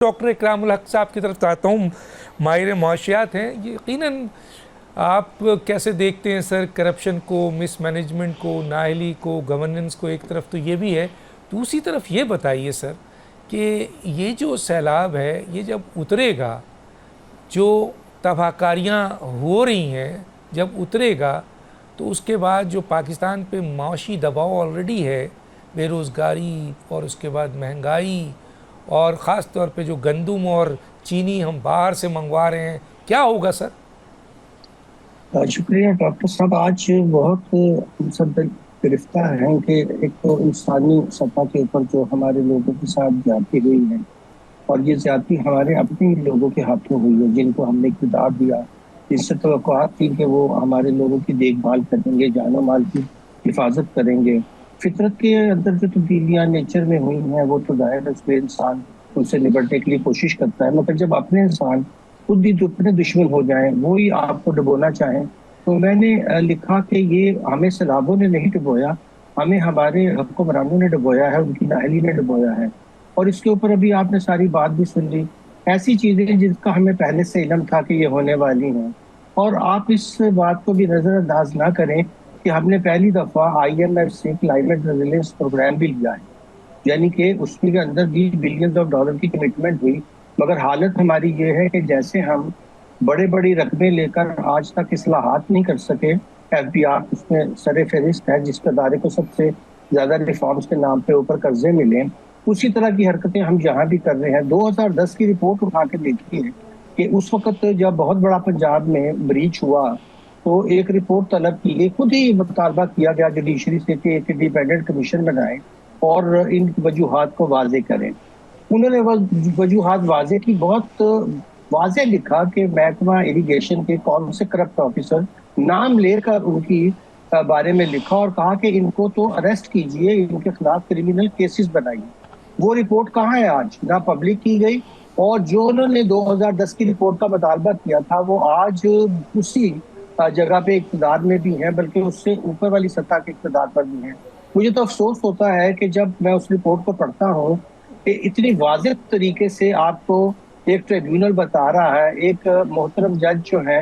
Doctor Ikramul हक साहब की तरफ आता हूँ। माहिर माशियात हैं, यकीनन आप कैसे देखते हैं सर करप्शन को, मिसमैनेजमेंट को, नाअहली को, गवर्नेंस को? एक तरफ तो ये भी है, दूसरी तरफ ये बताइए सर कि ये जो सैलाब है ये जब उतरेगा, जो तबाहकारियाँ हो रही हैं जब उतरेगा, तो उसके बाद जो पाकिस्तान पे माशी दबाव ऑलरेडी है, बेरोज़गारी और उसके बाद महंगाई और ख़ास तौर पे जो गंदम और चीनी हम बाहर से मंगवा रहे हैं, क्या होगा सर? शुक्रिया डॉक्टर साहब। आज बहुत हम सब गिरफ्तार हैं कि एक तो इंसानी सतह के ऊपर जो हमारे लोगों के साथ ज्यादती हुई है, और ये ज्यादती हमारे अपने ही लोगों के हाथों हुई है, जिनको हमने इक़्तिदार दिया, जिससे तवक्कुआत थी कि वो हमारे लोगों की देखभाल करेंगे, जानो माल की हिफाजत करेंगे। फितरत के अंदर जो तब्दीलियाँ नेचर में हुई हैं वो तो जाहिर है उसमें इंसान उनसे निपटने के लिए कोशिश करता है, मगर जब अपने इंसान खुद ही अपने दुश्मन हो जाएं, वो ही आपको डुबोना चाहें, तो मैंने लिखा कि ये हमें सैलाबों ने नहीं डुबोया, हमें हमारे हुक्मरानों ने डुबोया है, उनकी नाअहली ने डुबोया है। और इसके ऊपर अभी आपने सारी बात भी सुन ली, ऐसी चीजें जिसका हमें पहले से इल्म था कि ये होने वाली हैं। और आप इस बात को भी नजरअंदाज ना करें कि हमने पहली दफा IMF से क्लाइमेट रेजिलियंस प्रोग्राम भी लिया है, यानी कि उसके अंदर $20 बिलियन की कमिटमेंट हुई। मगर हालत हमारी ये है कि जैसे हम बड़े बड़ी रकमें लेकर आज तक इस्लाहात नहीं कर सके, FBR उसमें सरे फहरिस्त है जिस अदारे को सबसे ज्यादा रिफॉर्म्स के नाम पे ऊपर कर्जे मिले, उसी तरह की हरकतें हम यहाँ भी कर रहे हैं। 2010 की रिपोर्ट उठा के देखी है कि उस वक्त जब बहुत बड़ा पंजाब में ब्रीच हुआ तो एक रिपोर्ट तलब की गई, खुद ही मुतालबा किया गया जुडिशरी से कि एक इंडिपेंडेंट कमीशन बनाए और इन वजूहात को वाजे करें। उन्होंने वजूहात वाजे की, बहुत वाजे लिखा कि महकमा इरिगेशन के कौन से करप्ट ऑफिसर नाम लेकर उनकी बारे में लिखा और कहा कि इनको तो अरेस्ट कीजिए, इनके खिलाफ क्रिमिनल केसेस बनाइए। वो रिपोर्ट कहाँ है आज? ना पब्लिक की गई, और जो उन्होंने 2010 की रिपोर्ट का मुतालबा किया था वो आज उसी जगह पे इक़्तिदार में भी है, बल्कि उससे ऊपर वाली सतह के इक़्तिदार पर भी है। मुझे तो अफसोस होता है कि जब मैं उस रिपोर्ट को पढ़ता हूँ कि इतनी वाज़ेह तरीके से आपको एक ट्रिब्यूनल बता रहा है, एक मोहतरम जज जो है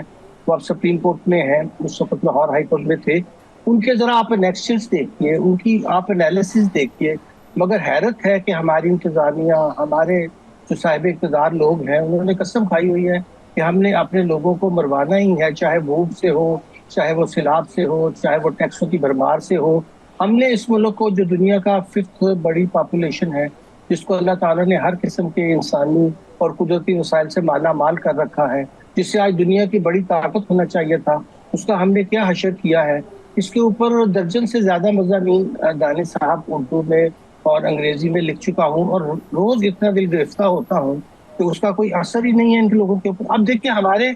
वो अब सुप्रीम कोर्ट में है, उस वक्त लाहौर हाई कोर्ट में थे, उनके जरा आप एनेक्शंस देखिए, उनकी आप एनालिसिस देखिए। मगर हैरत है कि हमारी इंतजामिया, हमारे जो साहिब इक़्तिदार लोग हैं, उन्होंने कसम खाई हुई है कि हमने अपने लोगों को मरवाना ही है, चाहे भूख से हो, चाहे वो सैलाब से हो, चाहे वो टैक्सों की भरमार से हो। हमने इस मुल्क को, जो दुनिया का 5th बड़ी पॉपुलेशन है, जिसको अल्लाह ताला ने हर किस्म के इंसानी और कुदरती वसाइल से माला माल कर रखा है, जिससे आज दुनिया की बड़ी ताकत होना चाहिए था, उसका हमने क्या हशर किया है। इसके ऊपर दर्जन से ज्यादा मज़ामीन दानिश साहब उर्दू में और अंग्रेजी में लिख चुका हूँ, और रोज इतना दिल गिरफ्तार होता हूँ कि उसका कोई असर ही नहीं है इन लोगों के ऊपर। अब देखिए, हमारे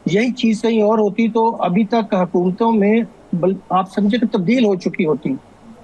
यही चीज कहीं और होती तो अभी तक हुकूमतों में आप समझे कि तब्दील हो चुकी होती।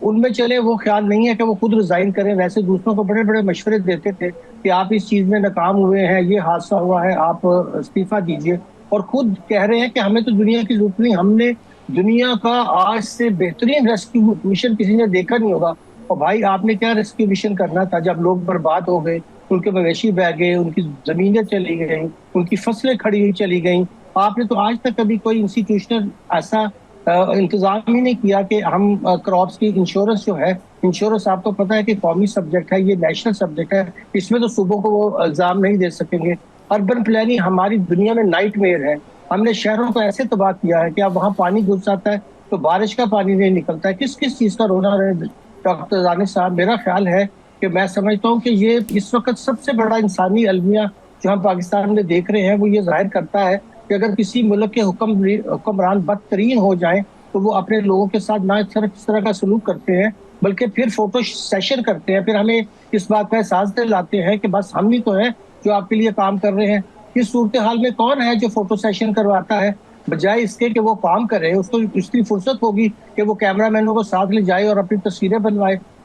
उनमें चले वो ख्याल नहीं है कि वो खुद रिजाइन करें, वैसे दूसरों को बड़े बड़े मशवरे देते थे कि आप इस चीज में नाकाम हुए हैं, ये हादसा हुआ है, आप इस्तीफा दीजिए, और खुद कह रहे हैं कि हमें तो दुनिया की जरूरत नहीं, हमने दुनिया का आज से बेहतरीन रेस्क्यू मिशन किसी ने देखा नहीं होगा। और भाई, आपने क्या रेस्क्यू मिशन करना था जब लोग बर्बाद हो गए, उनके मवेशी बह गए, उनकी जमीनें चली गई, उनकी फसलें खड़ी हुई चली गई। आपने तो आज तक कभी कोई इंस्टीट्यूशनल ऐसा इंतजाम ही नहीं किया कि हम क्रॉप्स की इंश्योरेंस जो है, इंश्योरेंस आपको पता है कि कौमी सब्जेक्ट है, ये नेशनल सब्जेक्ट है, इसमें तो सूबों को वो इल्जाम नहीं दे सकेंगे। अर्बन प्लानिंग हमारी दुनिया में नाइटमेयर है। हमने शहरों को ऐसे तबाह किया है कि अब वहाँ पानी घुस जाता है तो बारिश का पानी नहीं निकलता है। किस किस चीज का रोना रहे डॉक्टर दानिश साहब? मेरा ख्याल है कि मैं समझता हूँ कि ये इस वक्त सबसे बड़ा इंसानी अलमिया जो हम पाकिस्तान में देख रहे हैं, वो ये जाहिर करता है कि अगर किसी मुल्क के हुक्मरान बदतरीन हो जाएं तो वो अपने लोगों के साथ ना सिर्फ इस तरह का सलूक करते हैं, बल्कि फिर फोटो सेशन करते हैं, फिर हमें इस बात का एहसास दिलाते हैं कि बस हम ही तो हैं जो आपके लिए काम कर रहे हैं। इस सूरत हाल में कौन है जो फोटो सेशन करवाता है? बजाय इसके कि वो काम करे, उसको इतनी फुर्सत होगी कि वो कैमरामैनों को साथ ले जाए और अपनी तस्वीरें बनवाए।